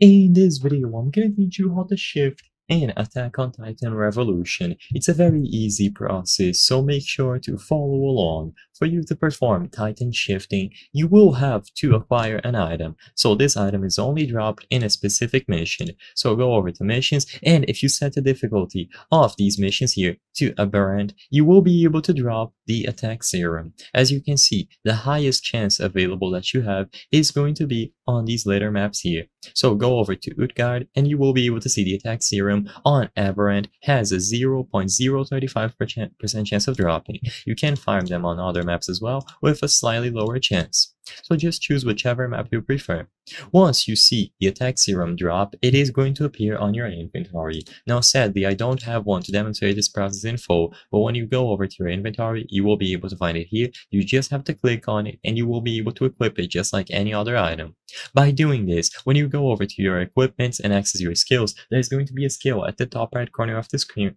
In this video, I'm gonna teach you how to shift in Attack on Titan Revolution. It's a very easy process, so make sure to follow along. For you to perform Titan shifting, you will have to acquire an item. So this item is only dropped in a specific mission. So go over to missions, and if you set the difficulty of these missions here to Aberrant, you will be able to drop the attack serum. As you can see, the highest chance available that you have is going to be on these later maps here. So go over to Utgard and you will be able to see the attack serum on Aberrant has a 0.035% chance of dropping. You can farm them on other maps as well with a slightly lower chance. So just choose whichever map you prefer. Once you see the attack serum drop, it is going to appear on your inventory. Now sadly, I don't have one to demonstrate this process in full, but when you go over to your inventory, you will be able to find it here. You just have to click on it and you will be able to equip it just like any other item. By doing this, when you go over to your equipment and access your skills, there's going to be a skill at the top right corner of the screen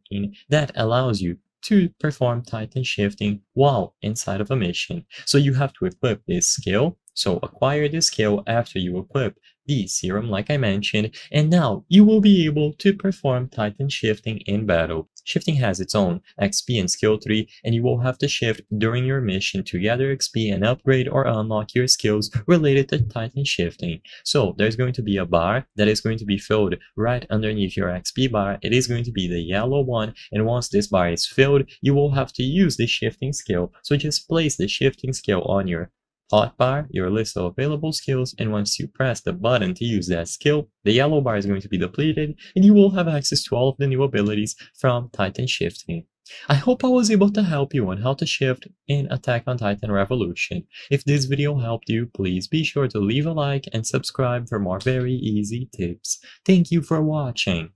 that allows you to perform Titan shifting while inside of a mission. So you have to equip this skill. So acquire this skill after you equip the serum like I mentioned, and now you will be able to perform Titan shifting in battle. Shifting has its own XP and skill tree, and you will have to shift during your mission to gather XP and upgrade or unlock your skills related to Titan shifting. So there's going to be a bar that is going to be filled right underneath your XP bar. It is going to be the yellow one, and once this bar is filled, you will have to use the shifting skill. So just place the shifting skill on your hotbar, your list of available skills, and once you press the button to use that skill, the yellow bar is going to be depleted and you will have access to all of the new abilities from Titan shifting. I hope I was able to help you on how to shift in Attack on Titan Revolution. If this video helped you, please be sure to leave a like and subscribe for more very easy tips. Thank you for watching.